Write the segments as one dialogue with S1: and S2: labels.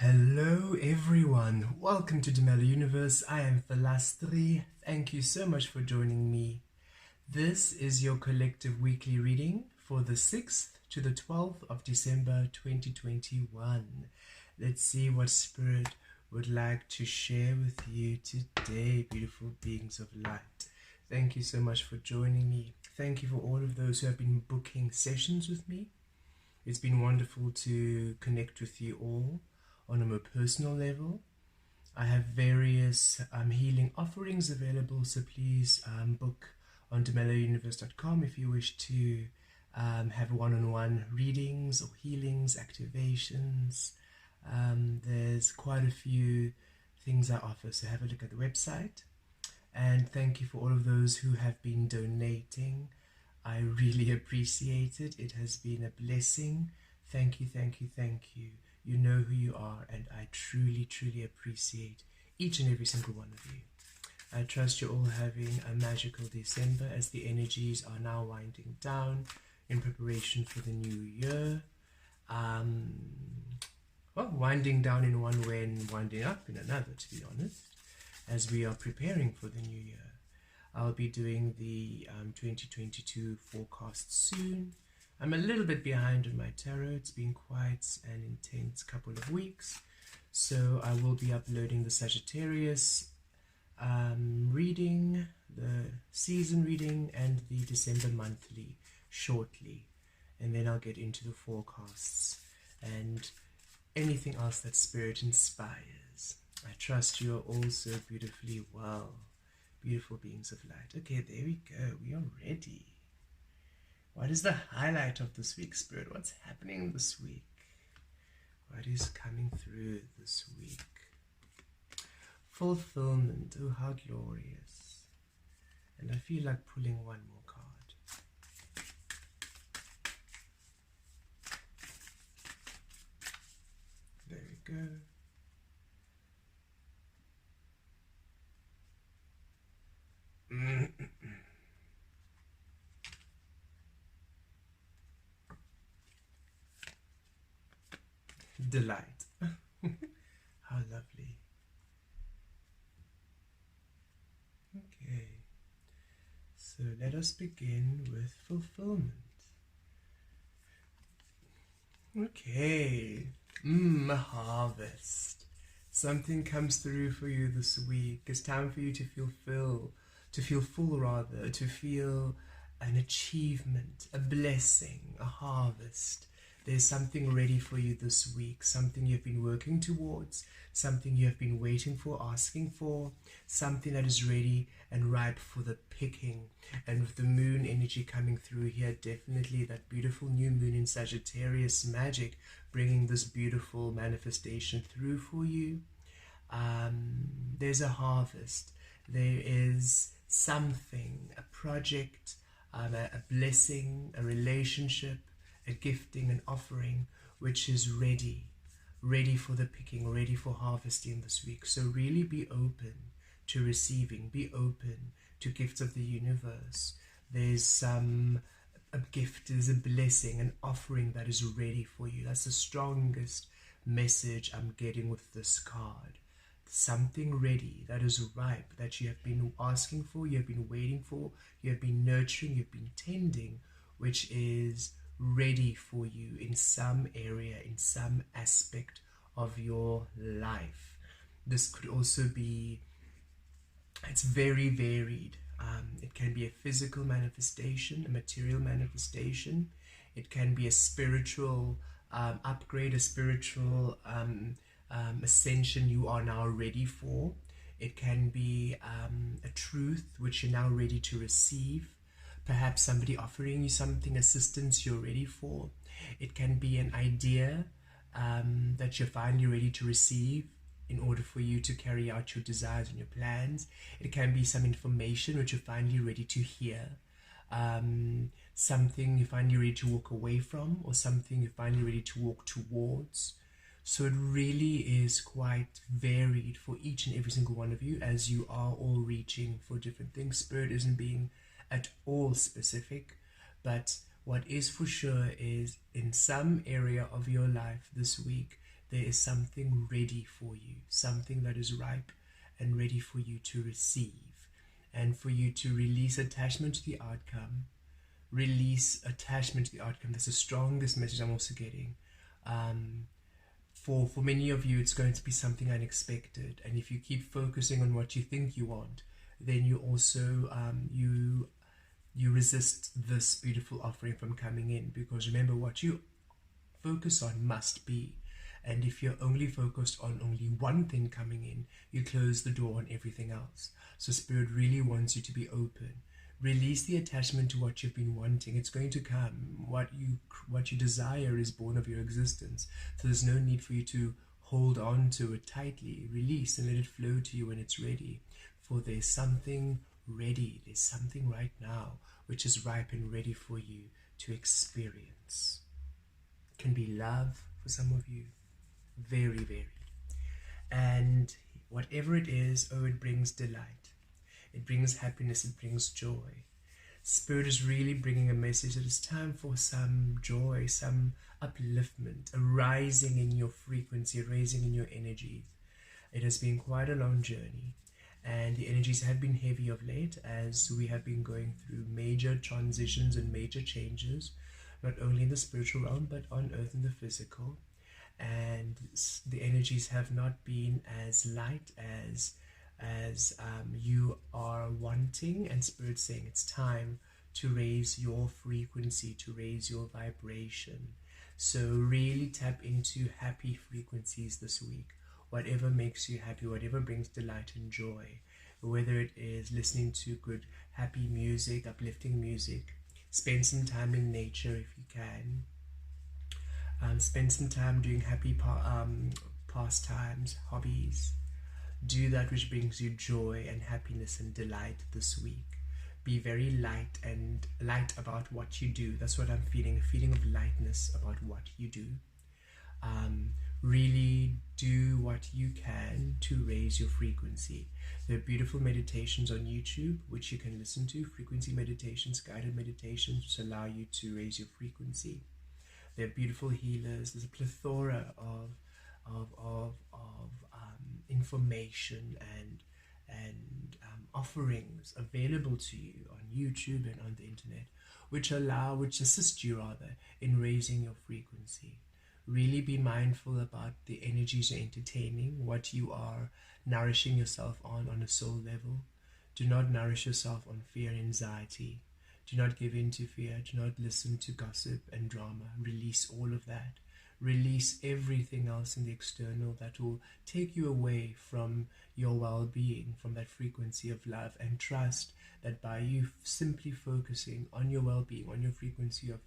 S1: Hello everyone, welcome to the Mela Universe. I am Vel Astri. Thank you so much for joining me. This is your collective weekly reading for the 6th to the 12th of December 2021. Let's see what Spirit would like to share with you today, beautiful beings of light. Thank you so much for joining me. Thank you for all of those who have been booking sessions with me. It's been wonderful to connect with you all on a more personal level. I have various healing offerings available, so please book on demelauniverse.com if you wish to have one-on-one readings or healings, activations. There's quite a few things I offer, so have a look at the website. And thank you for all of those who have been donating. I really appreciate it. It has been a blessing. Thank you, thank you, thank you. You know who you are, and I truly, truly appreciate each and every single one of you. I trust you're all having a magical December as the energies are now winding down in preparation for the new year. Well, winding down in one way and winding up in another, to be honest, as we are preparing for the new year. I'll be doing the 2022 forecast soon. I'm a little bit behind on my tarot. It's been quite an intense couple of weeks. So I will be uploading the Sagittarius reading, the season reading, and the December monthly shortly. And then I'll get into the forecasts and anything else that Spirit inspires. I trust you are all so beautifully well. Beautiful beings of light. Okay, there we go. We are ready. What is the highlight of this week, Spirit? What's happening this week? What is coming through this week? Fulfillment. Oh, how glorious. And I feel like pulling one more card. There we go. Delight. How lovely. Okay, so let us begin with fulfillment. Okay, a harvest. Something comes through for you this week. It's time for you to feel full, to feel an achievement, a blessing, a harvest. There's something ready for you this week, something you've been working towards, something you have been waiting for, asking for, something that is ready and ripe for the picking. And with the moon energy coming through here, definitely that beautiful new moon in Sagittarius magic, bringing this beautiful manifestation through for you. There's a harvest. There is something, a project, a blessing, a relationship, a gifting, an offering, which is ready for the picking, ready for harvesting this week. So really be open to receiving, be open to gifts of the universe. There's a gift, there's a blessing, an offering that is ready for you. That's the strongest message I'm getting with this card. Something ready, that is ripe, that you have been asking for, you have been waiting for, you have been nurturing, you've been tending, which is ready for you in some area, in some aspect of your life. This could also be, it's very varied. It can be a physical manifestation, a material manifestation. It can be a spiritual upgrade, a spiritual ascension you are now ready for. It can be a truth which you're now ready to receive. Perhaps somebody offering you something, assistance you're ready for. It can be an idea that you're finally ready to receive in order for you to carry out your desires and your plans. It can be some information which you're finally ready to hear. Something you're finally ready to walk away from, or something you're finally ready to walk towards. So it really is quite varied for each and every single one of you, as you are all reaching for different things. Spirit isn't being at all specific, but what is for sure is in some area of your life this week There is something ready for you, something that is ripe and ready for you to receive, and for you to release attachment to the outcome. Release attachment to the outcome. That's the strongest message I'm also getting. For many of you, it's going to be something unexpected, and if you keep focusing on what you think you want, then you also you resist this beautiful offering from coming in, because remember, what you focus on must be. And if you're only focused on only one thing coming in, you close the door on everything else. So Spirit really wants you to be open. Release the attachment to what you've been wanting. It's going to come. What you desire is born of your existence. So there's no need for you to hold on to it tightly. Release and let it flow to you when it's ready. For there's something ready. There's something right now which is ripe and ready for you to experience. It can be love for some of you. Very, very. And whatever it is, it brings delight. It brings happiness. It brings joy. Spirit is really bringing a message that it's time for some joy, some upliftment, a rising in your frequency, a rising in your energies. It has been quite a long journey, and the energies have been heavy of late as we have been going through major transitions and major changes, not only in the spiritual realm, but on earth in the physical. And the energies have not been as light as you are wanting, and Spirit saying it's time to raise your frequency, to raise your vibration. So really tap into happy frequencies this week. Whatever makes you happy, whatever brings delight and joy, whether it is listening to good happy music, uplifting music. Spend some time in nature if you can. Spend some time doing happy pastimes, hobbies. Do that which brings you joy and happiness and delight this week. Be very light about what you do. That's what I'm feeling, a feeling of lightness about what you do. Really do what you can to raise your frequency. There are beautiful meditations on YouTube which you can listen to, frequency meditations, guided meditations, which allow you to raise your frequency. There are beautiful healers. There's a plethora of information and offerings available to you on YouTube and on the internet, which assist you rather in raising your frequency. Really be mindful about the energies you're entertaining, what you are nourishing yourself on a soul level. Do not nourish yourself on fear and anxiety. Do not give in to fear. Do not listen to gossip and drama. Release all of that. Release everything else in the external that will take you away from your well-being, from that frequency of love, and trust that by you simply focusing on your well-being, on your frequency of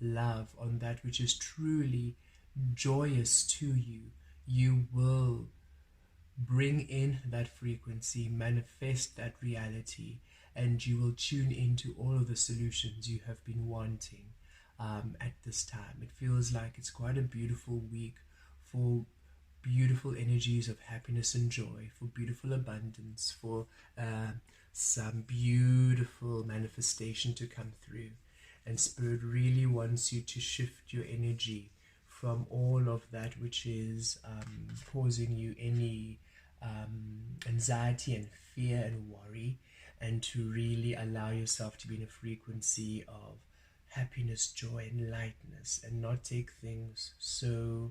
S1: love, on that which is truly joyous to you, you will bring in that frequency, manifest that reality, and you will tune into all of the solutions you have been wanting at this time. It feels like it's quite a beautiful week for beautiful energies of happiness and joy, for beautiful abundance, for some beautiful manifestation to come through. And Spirit really wants you to shift your energy from all of that which is causing you any anxiety and fear and worry, and to really allow yourself to be in a frequency of happiness, joy, and lightness, and not take things so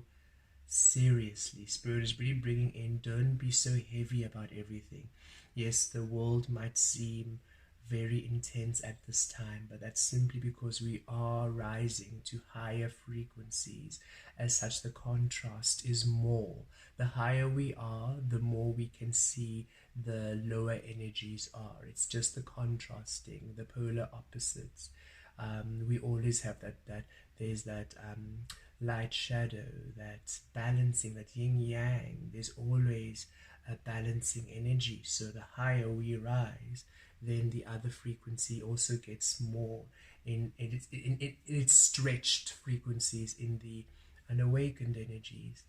S1: seriously. Spirit is really bringing in, don't be so heavy about everything. Yes, the world might seem very intense at this time, but that's simply because we are rising to higher frequencies. As such, the contrast is more. The higher we are, the more we can see the lower energies are. It's just the contrasting, the polar opposites. We always have that there's that light shadow, that balancing, that yin yang. There's always a balancing energy. So the higher we rise, then the other frequency also gets more in its stretched frequencies in the unawakened energies.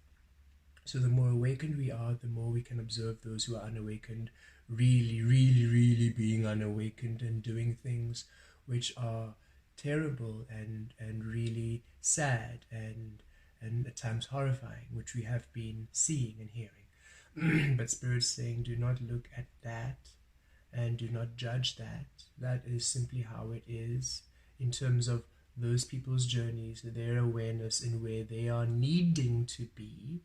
S1: So the more awakened we are, the more we can observe those who are unawakened, really, really, really being unawakened and doing things which are terrible and really sad and and at times horrifying, which we have been seeing and hearing. But Spirit's saying, do not look at that and do not judge that. That is simply how it is in terms of those people's journeys, their awareness and where they are needing to be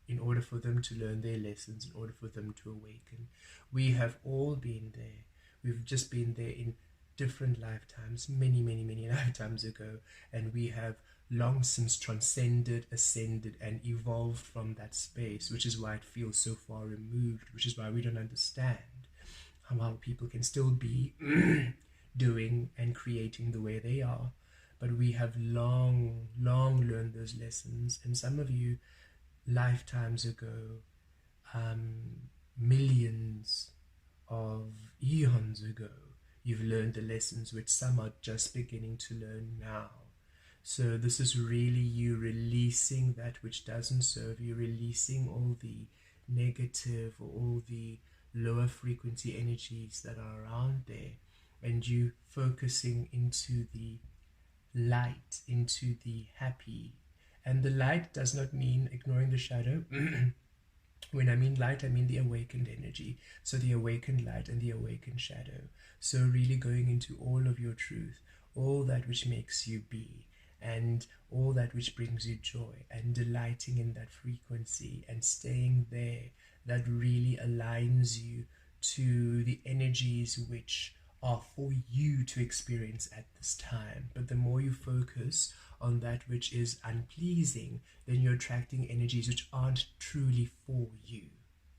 S1: in order for them to learn their lessons, in order for them to awaken. We have all been there. We've just been there in different lifetimes, many, many, many lifetimes ago, and we have long since transcended, ascended, and evolved from that space, which is why it feels so far removed, which is why we don't understand how people can still be doing and creating the way they are. But we have long, long learned those lessons, and some of you lifetimes ago, millions of eons ago, you've learned the lessons which some are just beginning to learn now. So this is really you releasing that which doesn't serve you, releasing all the negative or all the lower frequency energies that are around there, and you focusing into the light, into the happy. And the light does not mean ignoring the shadow. When I mean light, I mean the awakened energy. So the awakened light and the awakened shadow. So really going into all of your truth, all that which makes you be, and all that which brings you joy, and delighting in that frequency and staying there, that really aligns you to the energies which are for you to experience at this time. But the more you focus on that which is unpleasing, then you're attracting energies which aren't truly for you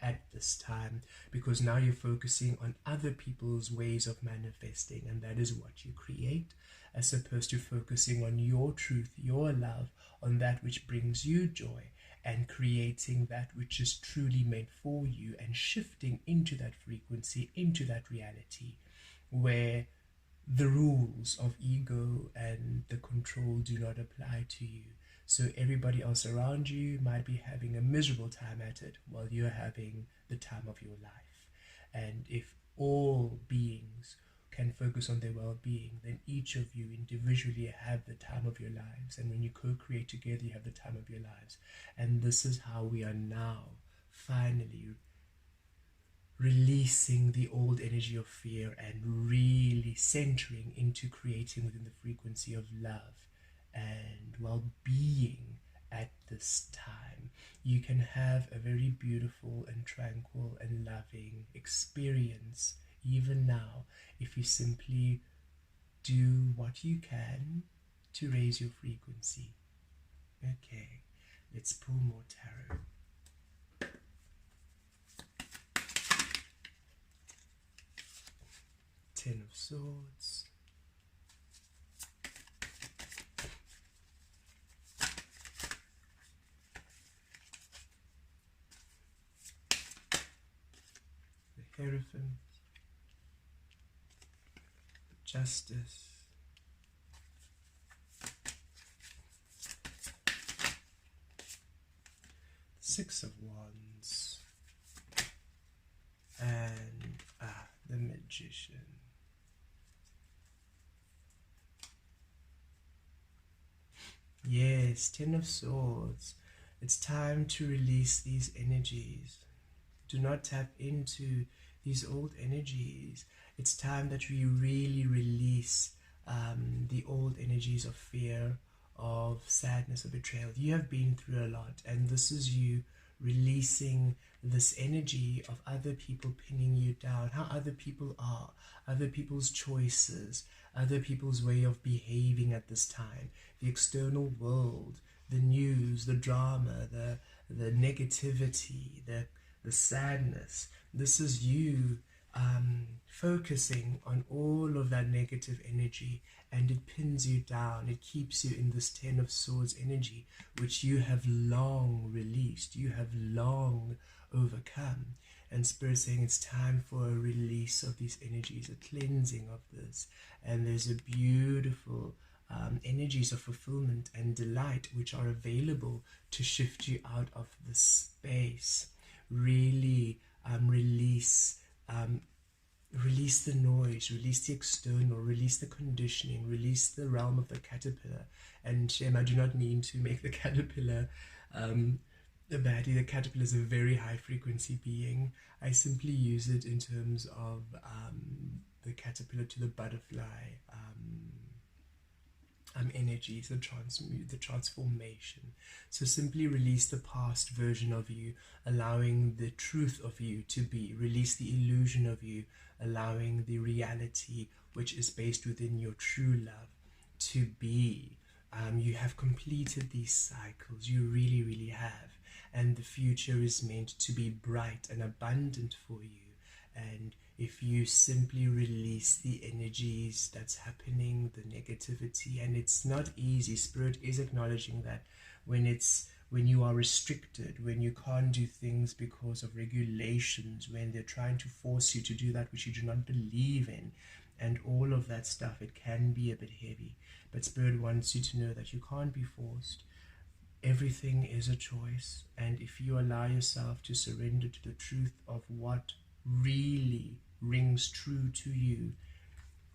S1: at this time, because now you're focusing on other people's ways of manifesting, and that is what you create, as opposed to focusing on your truth, your love, on that which brings you joy, and creating that which is truly meant for you, and shifting into that frequency, into that reality where the rules of ego and the control do not apply to you. So everybody else around you might be having a miserable time at it while you're having the time of your life. And if all beings can focus on their well-being, then each of you individually have the time of your lives. And when you co-create together, you have the time of your lives. And this is how we are now finally releasing the old energy of fear and really centering into creating within the frequency of love and well-being at this time. You can have a very beautiful and tranquil and loving experience even now if you simply do what you can to raise your frequency. Okay, let's pull more tarot. Ten of Swords, the Hierophant, Justice, Six of Wands, and the Magician. Yes, Ten of Swords. It's time to release these energies. Do not tap into these old energies. It's time that we really release the old energies of fear, of sadness, of betrayal. You have been through a lot, and this is you releasing this energy of other people pinning you down, how other people are, other people's choices, other people's way of behaving at this time, the external world, the news, the drama, the negativity, the sadness. This is you focusing on all of that negative energy, and it pins you down. It keeps you in this Ten of Swords energy, which you have long released, you have long overcome. And Spirit saying it's time for a release of these energies, a cleansing of this. And there's a beautiful energies of fulfillment and delight which are available to shift you out of this space. Really release Release the noise, release the external, release the conditioning, release the realm of the caterpillar. And Shem, I do not mean to make the caterpillar a baddie. The caterpillar is a very high frequency being. I simply use it in terms of the caterpillar to the butterfly energies, the transformation. So simply release the past version of you, allowing the truth of you to be. Release the illusion of you, allowing the reality which is based within your true love to be. You have completed these cycles. You really, really have. And the future is meant to be bright and abundant for you. And if you simply release the energies that's happening, the negativity, and it's not easy. Spirit is acknowledging that when you are restricted, when you can't do things because of regulations, when they're trying to force you to do that which you do not believe in, and all of that stuff, it can be a bit heavy. But Spirit wants you to know that you can't be forced. Everything is a choice, and if you allow yourself to surrender to the truth of what really rings true to you,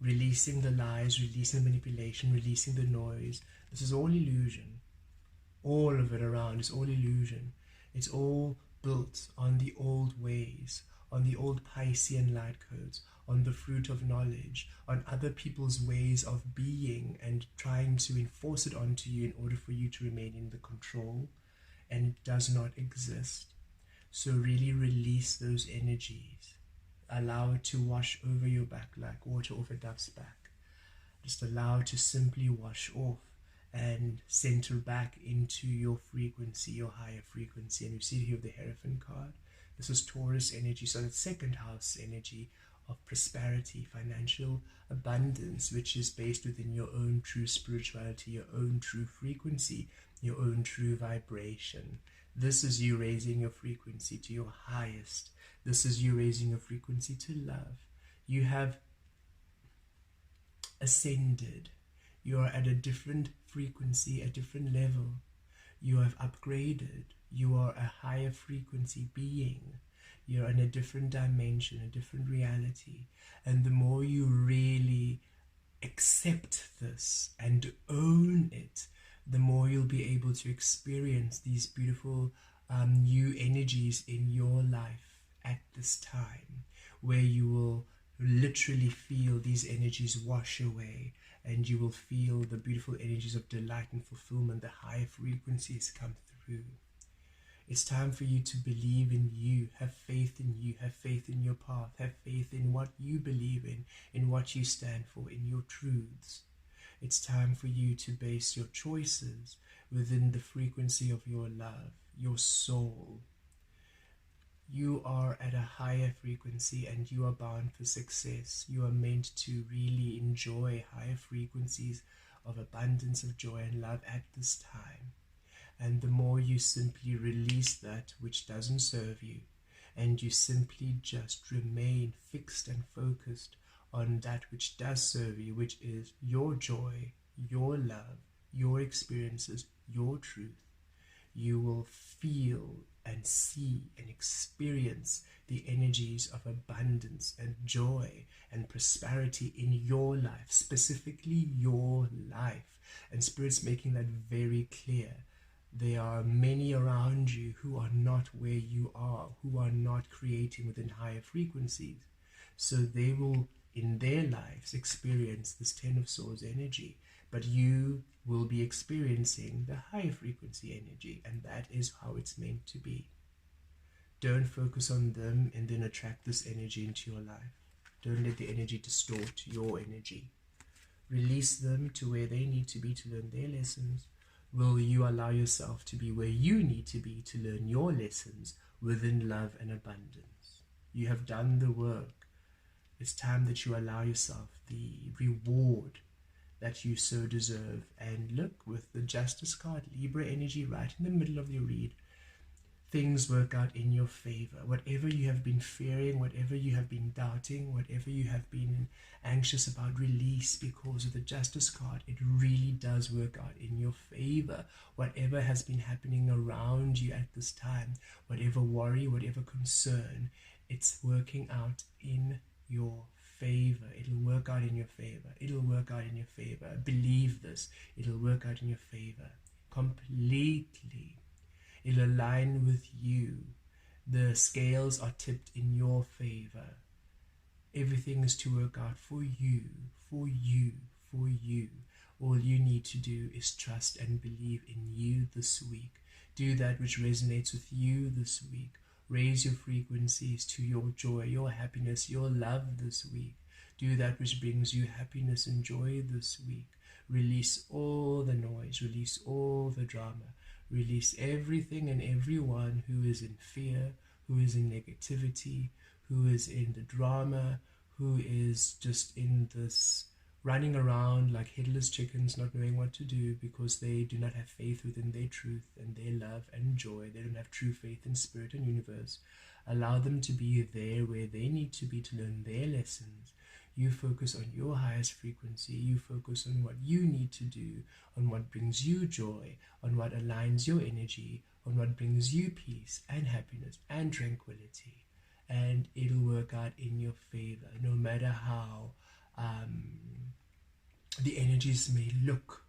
S1: releasing the lies, releasing the manipulation, releasing the noise, this is all illusion. All of it around is all illusion. It's all built on the old ways, on the old Piscean light codes, on the fruit of knowledge, on other people's ways of being and trying to enforce it onto you in order for you to remain in the control, and it does not exist. So really release those energies. Allow it to wash over your back like water off a duck's back. Just allow it to simply wash off and center back into your frequency, your higher frequency. And we see here the Hierophant card. This is Taurus energy, so the second house energy of prosperity, financial abundance, which is based within your own true spirituality, your own true frequency, your own true vibration. This is you raising your frequency to your highest. This is you raising your frequency to love. You have ascended. You are at a different frequency, a different level. You have upgraded. You are a higher frequency being. You're in a different dimension, a different reality. And the more you really accept this and own it, the more you'll be able to experience these beautiful new energies in your life at this time, where you will literally feel these energies wash away, and you will feel the beautiful energies of delight and fulfillment, the higher frequencies come through. It's time for you to believe in you, have faith in you, have faith in your path, have faith in what you believe in what you stand for, in your truths. It's time for you to base your choices within the frequency of your love, your soul. You are at a higher frequency and you are bound for success. You are meant to really enjoy higher frequencies of abundance, of joy and love at this time. And the more you simply release that which doesn't serve you, and you simply just remain fixed and focused on that which does serve you, which is your joy, your love, your experiences, your truth, you will feel and see and experience the energies of abundance and joy and prosperity in your life, specifically your life. And Spirit's making that very clear. There are many around you who are not where you are, who are not creating within higher frequencies. So they will, in their lives, experience this Ten of Swords energy. But you will be experiencing the higher frequency energy, and that is how it's meant to be. Don't focus on them and then attract this energy into your life. Don't let the energy distort your energy. Release them to where they need to be to learn their lessons. Will you allow yourself to be where you need to be to learn your lessons within love and abundance? You have done the work. It's time that you allow yourself the reward that you so deserve. And look, with the Justice card, Libra energy right in the middle of your read, things work out in your favor. Whatever you have been fearing, whatever you have been doubting, whatever you have been anxious about, release because of the Justice card. It really does work out in your favor. Whatever has been happening around you at this time, whatever worry, whatever concern, it's working out in your favor. It'll work out in your favor. It'll work out in your favor. Believe this. It'll work out in your favor. Completely. It'll align with you. The scales are tipped in your favor. Everything is to work out for you, for you, for you. All you need to do is trust and believe in you this week. Do that which resonates with you this week. Raise your frequencies to your joy, your happiness, your love this week. Do that which brings you happiness and joy this week. Release all the noise, release all the drama. Release everything and everyone who is in fear, who is in negativity, who is in the drama, who is just in this running around like headless chickens, not knowing what to do because they do not have faith within their truth and their love and joy. They don't have true faith in spirit and universe. Allow them to be there where they need to be to learn their lessons. You focus on your highest frequency. You focus on what you need to do, on what brings you joy, on what aligns your energy, on what brings you peace and happiness and tranquility. And it'll work out in your favor, no matter how the energies may look.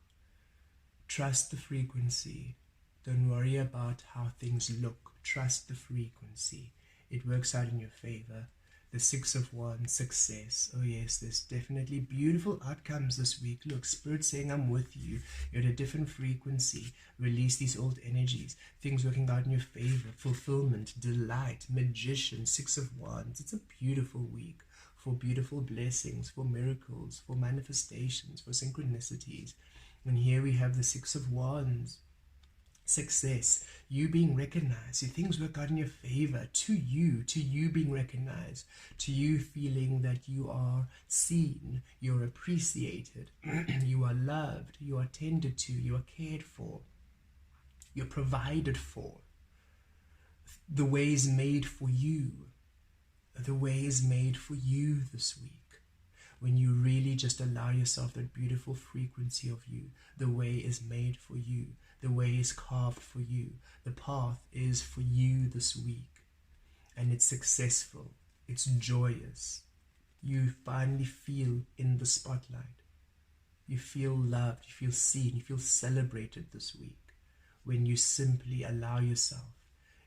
S1: Trust the frequency. Don't worry about how things look. Trust the frequency. It works out in your favor. The 6 of Wands, success. Oh yes, there's definitely beautiful outcomes this week. Look, Spirit saying I'm with you. You're at a different frequency. Release these old energies. Things working out in your favor. Fulfillment, delight, magician, 6 of Wands. It's a beautiful week for beautiful blessings, for miracles, for manifestations, for synchronicities. And here we have the 6 of Wands. Success, you being recognized. See, things work out in your favor to you being recognized, to you feeling that you are seen, you're appreciated, you are loved, you are tended to, you are cared for, you're provided for. The way is made for you. The way is made for you this week. When you really just allow yourself that beautiful frequency of you, the way is made for you. The way is carved for you. The path is for you this week. And it's successful. It's joyous. You finally feel in the spotlight. You feel loved. You feel seen. You feel celebrated this week. When you simply allow yourself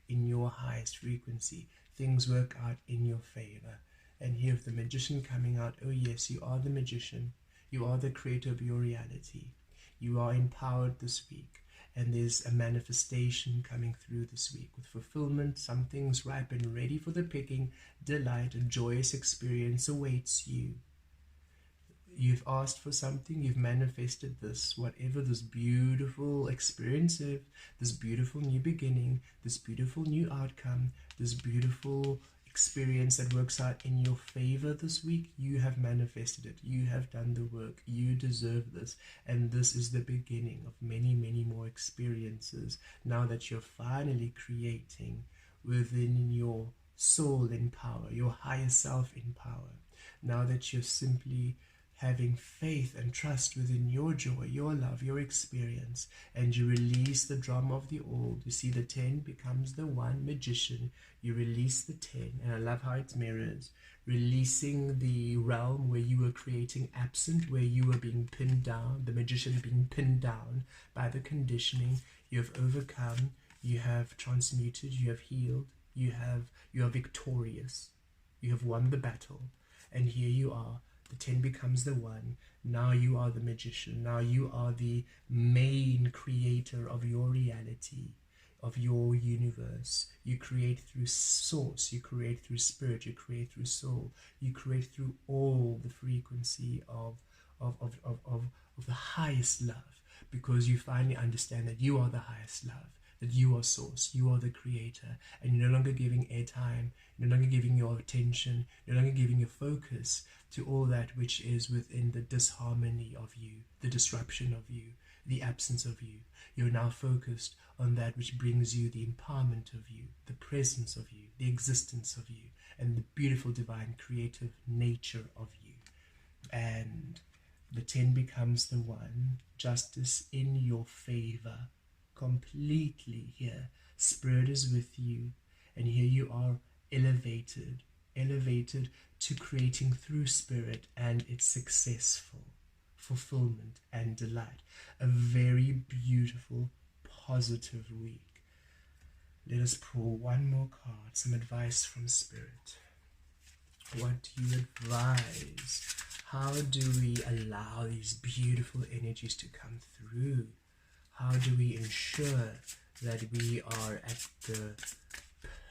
S1: in your highest frequency, things work out in your favor. And here with the magician coming out, oh yes, you are the magician. You are the creator of your reality. You are empowered this week. And there's a manifestation coming through this week with fulfillment. Some things ripe and ready for the picking. Delight, a joyous experience awaits you. You've asked for something, you've manifested this, whatever this beautiful experience is, this beautiful new beginning, this beautiful new outcome, this beautiful experience that works out in your favor this week, you have manifested it. You have done the work. You deserve this. And this is the beginning of many, many more experiences. Now that you're finally creating within your soul in power, your higher self in power. Now that you're simply having faith and trust within your joy, your love, your experience, and you release the drama of the old. You see the 10 becomes the 1 magician. You release the 10, and I love how it mirrors, releasing the realm where you were creating absent, where you were being pinned down, the magician being pinned down by the conditioning. You have overcome, you have transmuted, you have healed, you are victorious, you have won the battle, and here you are. The 10 becomes the 1. Now you are the magician. Now you are the main creator of your reality, of your universe. You create through source. You create through spirit. You create through soul. You create through all the frequency of the highest love, because you finally understand that you are the highest love, that you are source, you are the creator, and you're no longer giving airtime, you're no longer giving your attention, you're no longer giving your focus to all that which is within the disharmony of you, the disruption of you, the absence of you. You're now focused on that which brings you the empowerment of you, the presence of you, the existence of you, and the beautiful divine creative nature of you. And the 10 becomes the 1, justice in your favor, completely here. Spirit is with you, and here you are elevated, elevated to creating through spirit, and it's successful fulfillment and delight. A very beautiful, positive week. Let us pull one more card, some advice from spirit. What do you advise? How do we allow these beautiful energies to come through? How do we ensure that we are at the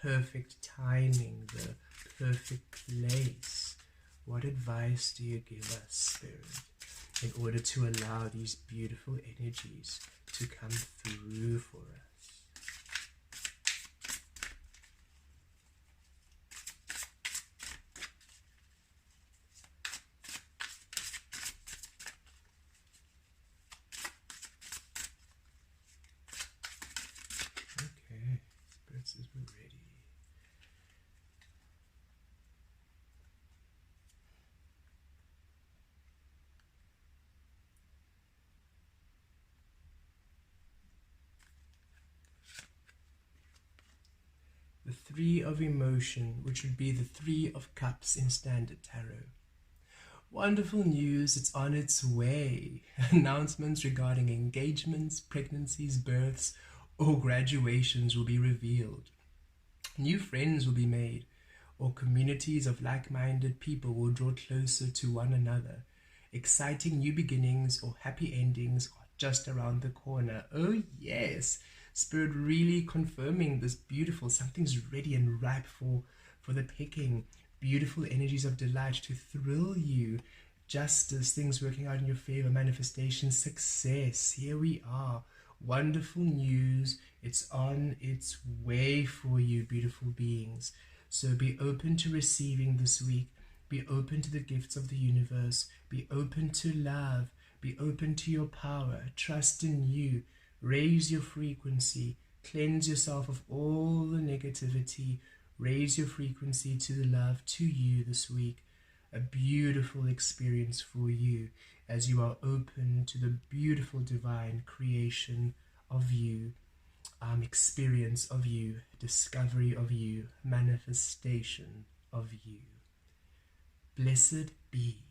S1: perfect timing, the perfect place? What advice do you give us, Spirit, in order to allow these beautiful energies to come through for us? Okay, Spirit says we're ready. The Three of Emotion, which would be the Three of Cups in Standard Tarot. Wonderful news, it's on its way. Announcements regarding engagements, pregnancies, births, or graduations will be revealed. New friends will be made, or communities of like-minded people will draw closer to one another. Exciting new beginnings or happy endings are just around the corner. Oh yes! Spirit really confirming this beautiful, something's ready and ripe for the picking. Beautiful energies of delight to thrill you. Justice, things working out in your favor, manifestation, success. Here we are. Wonderful news. It's on its way for you, beautiful beings. So be open to receiving this week. Be open to the gifts of the universe. Be open to love. Be open to your power. Trust in you. Raise your frequency, cleanse yourself of all the negativity, raise your frequency to the love to you this week. A beautiful experience for you as you are open to the beautiful divine creation of you, experience of you, discovery of you, manifestation of you. Blessed be.